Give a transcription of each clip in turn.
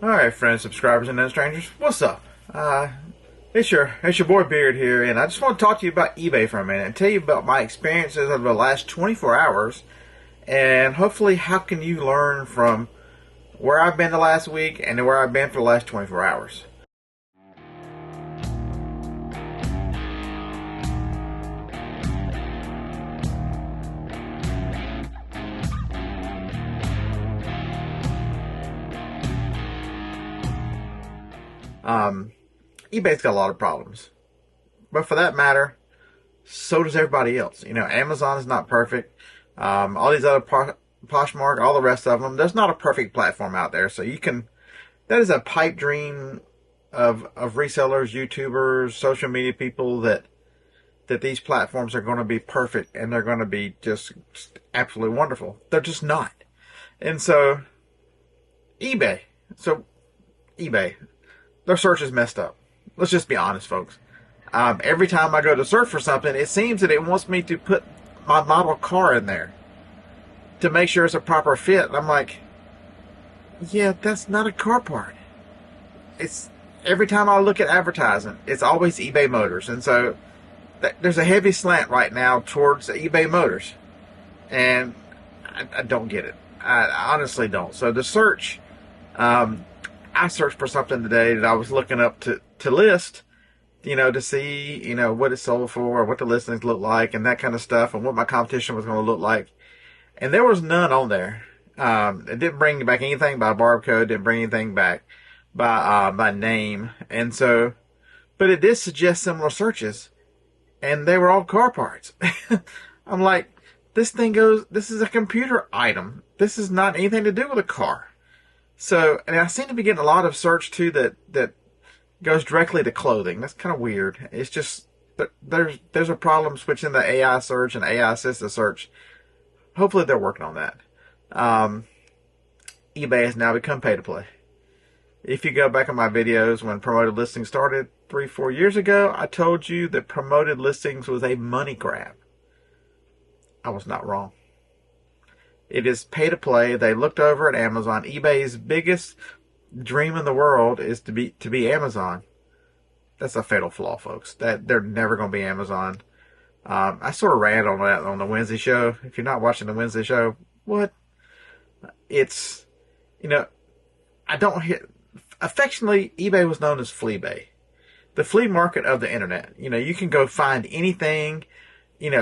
Alright, friends, subscribers, and no strangers, what's up? It's your boy Beard here, and I just want to talk to you about eBay for a minute and tell you about my experiences over the last 24 hours, and hopefully how can you learn from where I've been the last week and where I've been for the last 24 hours. eBay's got a lot of problems, but for that matter, so does everybody else. Amazon is not perfect. All these other Poshmark, all the rest of them, there's not a perfect platform out there. So that is a pipe dream of resellers, YouTubers, social media people that these platforms are going to be perfect and they're going to be just absolutely wonderful. They're just not. And eBay, so eBay, their search is messed up. Let's just be honest, folks. Every time I go to search for something, it seems that it wants me to put my model car in there to make sure it's a proper fit. And I'm like, yeah, that's not a car part. It's every time I look at advertising, it's always eBay Motors, and so there's a heavy slant right now towards eBay Motors, and I don't get it. I honestly don't. So the search, I searched for something today that I was looking up to list, to see, what it sold for, what the listings look like, and that kind of stuff, and what my competition was going to look like. And there was none on there. It didn't bring back anything by barcode, didn't bring anything back by name. And so, but it did suggest similar searches, and they were all car parts. I'm like, this is a computer item. This is not anything to do with a car. So, and I seem to be getting a lot of search too that goes directly to clothing. That's kind of weird. It's just there's a problem switching the AI search and AI assisted search. Hopefully they're working on that. eBay has now become pay to play. If you go back in my videos when promoted listings started 3-4 years ago, I told you that promoted listings was a money grab. I was not wrong. It is pay to play. They looked over at Amazon. eBay's biggest dream in the world is to be Amazon. That's a fatal flaw, folks. That they're never going to be Amazon. I sort of ran on that on the Wednesday show. If you're not watching the Wednesday show, what? It's, I don't hit. Affectionately, eBay was known as Fleabay, the flea market of the internet. You can go find anything,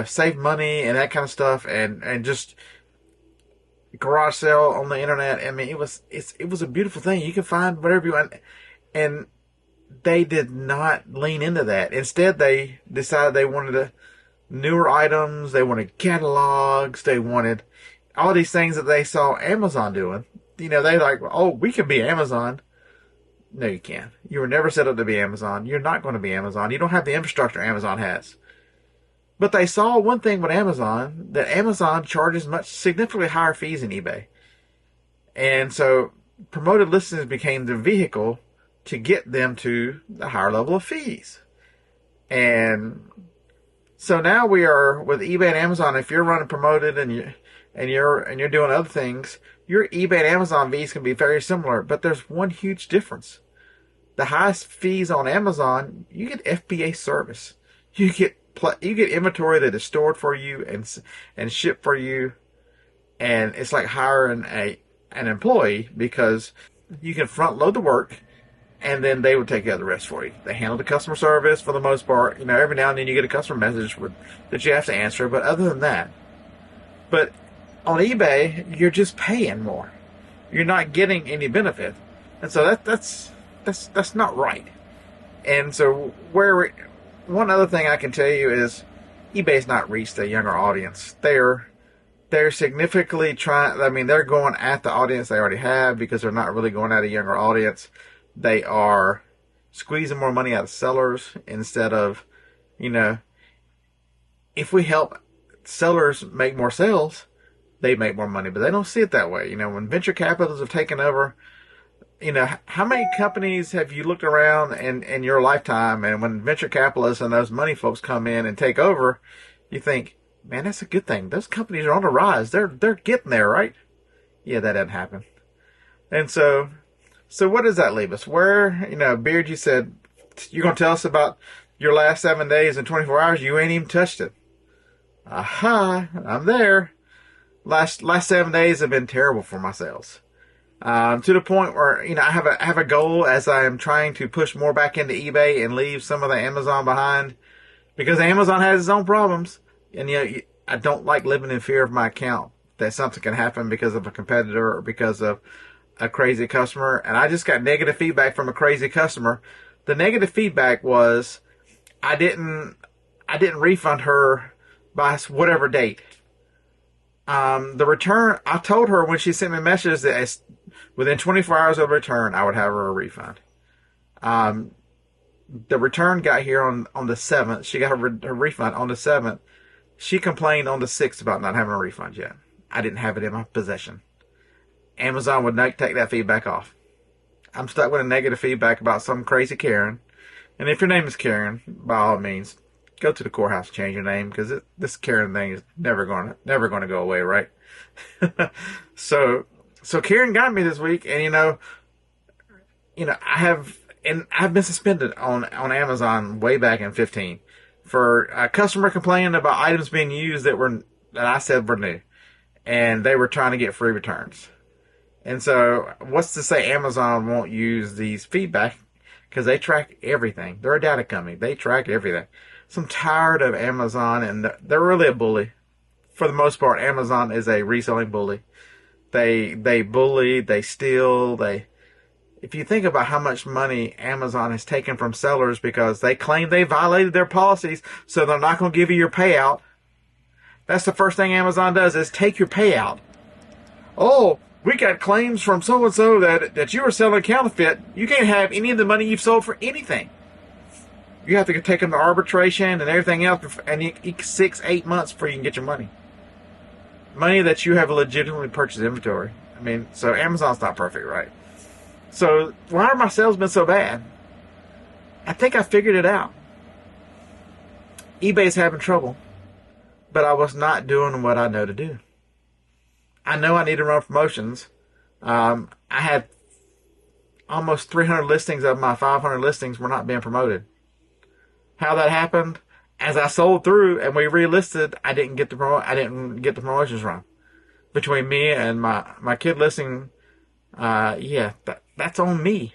save money and that kind of stuff, and just garage sale on the internet. I mean, it was a beautiful thing. You can find whatever you want, and they did not lean into that. Instead, they decided they wanted newer items. They wanted catalogs. They wanted all these things that they saw Amazon doing. They like, oh, we can be Amazon. No, you can't. You were never set up to be Amazon. You're not going to be Amazon. You don't have the infrastructure Amazon has. But they saw one thing with Amazon, that Amazon charges significantly higher fees than eBay. And so promoted listings became the vehicle to get them to the higher level of fees. And so now we are with eBay and Amazon. If you're running promoted and you're doing other things, your eBay and Amazon fees can be very similar, but there's one huge difference. The highest fees on Amazon, you get FBA service. You get inventory that is stored for you and shipped for you, and it's like hiring an employee, because you can front load the work, and then they would take care of the rest for you. They handle the customer service for the most part. Every now and then you get a customer message that you have to answer, but other than that, but on eBay you're just paying more. You're not getting any benefit, and so that's not right. And so one other thing I can tell you is eBay's not reached a younger audience. They're significantly trying. I mean, they're going at the audience they already have, because they're not really going at a younger audience. They are squeezing more money out of sellers instead of, if we help sellers make more sales, they make more money. But they don't see it that way. When venture capitalists have taken over, how many companies have you looked around in your lifetime, and when venture capitalists and those money folks come in and take over, you think, man, that's a good thing. Those companies are on the rise. They're getting there, right? Yeah, that doesn't happen. And so So what does that leave us? Where, Beard, you said you're going to tell us about your last 7 days and 24 hours. You ain't even touched it. Aha, I'm there. Last 7 days have been terrible for my sales. To the point where, I have a goal as I am trying to push more back into eBay and leave some of the Amazon behind, because Amazon has its own problems. And, I don't like living in fear of my account that something can happen because of a competitor or because of a crazy customer. And I just got negative feedback from a crazy customer. The negative feedback was I didn't refund her by whatever date. The return, I told her when she sent me a message that within 24 hours of return, I would have her a refund. The return got here on the 7th. She got her refund on the 7th. She complained on the 6th about not having a refund yet. I didn't have it in my possession. Amazon would not take that feedback off. I'm stuck with a negative feedback about some crazy Karen. And if your name is Karen, by all means, go to the courthouse and change your name, because this Karen thing is never going to go away, right? So Karen got me this week, and I've been suspended on Amazon way back in 2015 for a customer complaining about items being used that I said were new, and they were trying to get free returns. And so, what's to say Amazon won't use these feedback? Because they track everything. They're a data company. They track everything. So I'm tired of Amazon, and they're really a bully. For the most part, Amazon is a reselling bully. They bully, they steal, if you think about how much money Amazon has taken from sellers because they claim they violated their policies, so they're not going to give you your payout. That's the first thing Amazon does, is take your payout. Oh, we got claims from so-and-so that you were selling counterfeit. You can't have any of the money you've sold for anything. You have to take them to arbitration and everything else, and 6-8 months before you can get your money. Money that you have legitimately purchased inventory. I mean, so Amazon's not perfect, right? So why are my sales been so bad? I think I figured it out. eBay's having trouble, but I was not doing what I know to do. I know I need to run promotions. I had almost 300 listings of my 500 listings were not being promoted. How that happened? As I sold through and we relisted, I didn't get the promotions run. Between me and my kid listing, that's on me.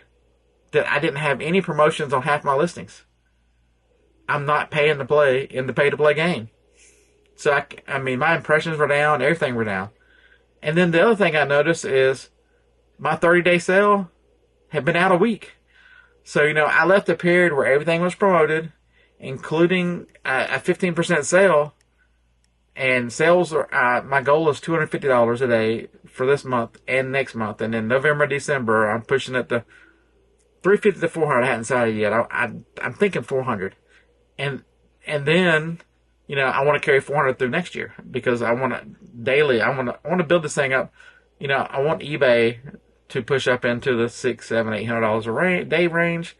That I didn't have any promotions on half my listings. I'm not paying to play in the pay-to-play game. So, my impressions were down, everything were down. And then the other thing I noticed is my 30-day sale had been out a week. So, I left a period where everything was promoted, including a 15% sale. And sales are, my goal is $250 a day for this month and next month. And then November, December, I'm pushing it to $350 to $400. I hadn't decided yet. I'm thinking $400. And then, I want to carry $400 through next year, because I want to daily. I want to build this thing up. I want eBay to push up into the $600, $700, $800 a day range,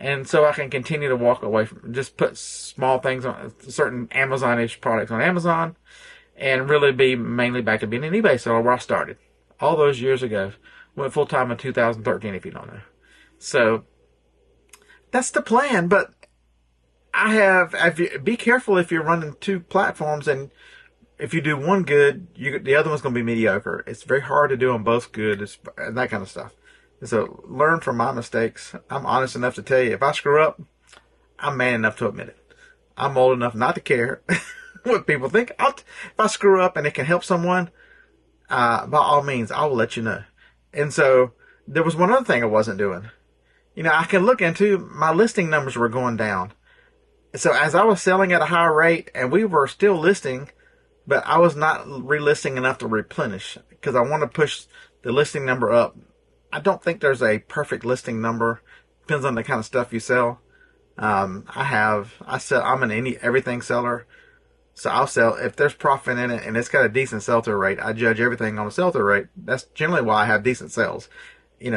and so I can continue to walk away from just put small things on certain Amazon-ish products on Amazon, and really be mainly back to being an eBay seller where I started all those years ago. Went full time in 2013, if you don't know. So that's the plan, but. Be careful if you're running two platforms, and if you do one good, the other one's going to be mediocre. It's very hard to do them both good, and that kind of stuff. And so learn from my mistakes. I'm honest enough to tell you, if I screw up, I'm man enough to admit it. I'm old enough not to care what people think. If I screw up and it can help someone, by all means, I will let you know. And so there was one other thing I wasn't doing. I can look into my listing numbers were going down. So as I was selling at a higher rate, and we were still listing, but I was not relisting enough to replenish, because I want to push the listing number up. I don't think there's a perfect listing number. Depends on the kind of stuff you sell. I'm an everything seller. So I'll sell, if there's profit in it and it's got a decent sell-through rate, I judge everything on a sell-through rate. That's generally why I have decent sales.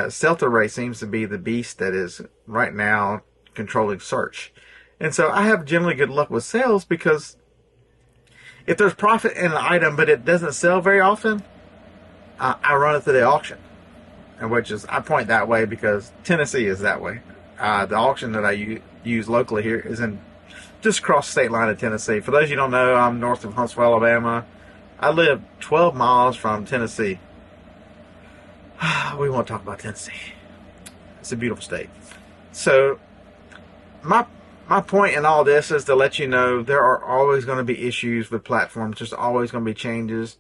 Sell-through rate seems to be the beast that is right now controlling search. And so I have generally good luck with sales, because if there's profit in an item but it doesn't sell very often, I run it to the auction. and which is, I point that way because Tennessee is that way. The auction that I use locally here is in just across the state line of Tennessee. For those you don't know, I'm north of Huntsville, Alabama. I live 12 miles from Tennessee. We won't talk about Tennessee. It's a beautiful state. So my point in all this is to let you know there are always going to be issues with platforms. There's always going to be changes.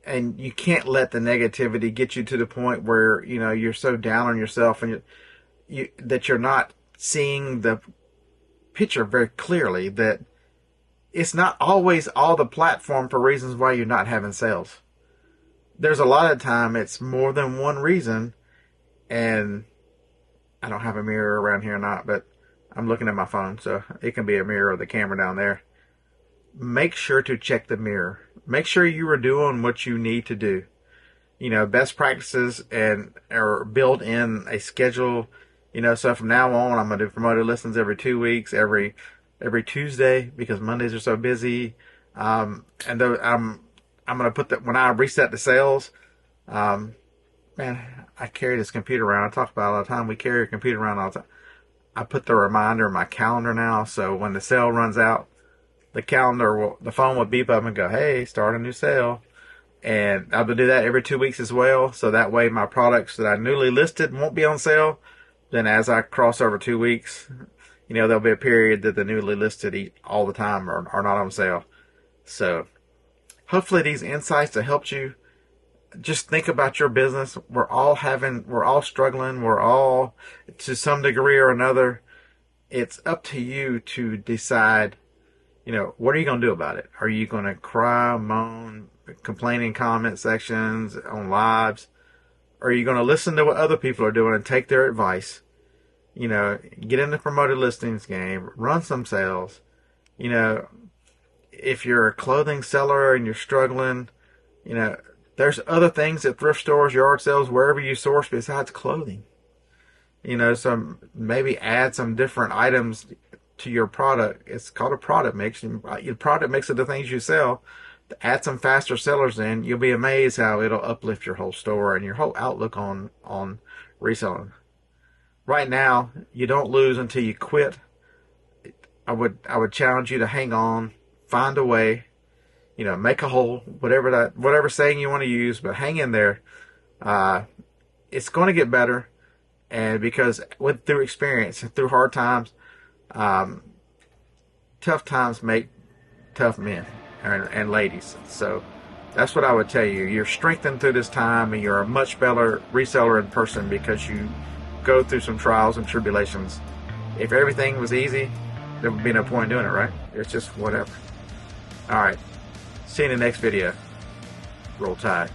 And you can't let the negativity get you to the point where, you know, you're so down on yourself and that you're not seeing the picture very clearly, that it's not always all the platform for reasons why you're not having sales. There's a lot of time it's more than one reason. And I don't have a mirror around here or not, but I'm looking at my phone, so it can be a mirror or the camera down there. Make sure to check the mirror. Make sure you are doing what you need to do. You know, best practices or build in a schedule. You know, so from now on, I'm going to do promoted listings every 2 weeks, every Tuesday, because Mondays are so busy. And I'm going to put that when I reset the sales. Man, I carry this computer around. I talk about it all the time. We carry a computer around all the time. I put the reminder in my calendar now, so when the sale runs out, the phone will beep up and go, hey, start a new sale. And I'll do that every 2 weeks as well. So that way my products that I newly listed won't be on sale. Then as I cross over 2 weeks, you know, there'll be a period that the newly listed all the time are not on sale. So hopefully these insights have helped you. Just think about your business. We're all struggling. We're all, to some degree or another. It's up to you to decide, you know, what are you going to do about it? Are you going to cry, moan, complain in comment sections, on lives? Or are you going to listen to what other people are doing and take their advice? You know, get in the promoted listings game, run some sales. You know, if you're a clothing seller and you're struggling, you know, there's other things at thrift stores, yard sales, wherever you source besides clothing. You know, so maybe add some different items to your product. It's called a product mix. Your product mix of the things you sell. Add some faster sellers in. You'll be amazed how it'll uplift your whole store and your whole outlook on reselling. Right now, you don't lose until you quit. I would challenge you to hang on, find a way. You know, make a hole, whatever saying you want to use, but hang in there. It's going to get better, and because through experience, through hard times, tough times make tough men and ladies. So that's what I would tell you. You're strengthened through this time, and you're a much better reseller in person because you go through some trials and tribulations. If everything was easy, there would be no point in doing it, right? It's just whatever. All right. See you in the next video. Roll Tide.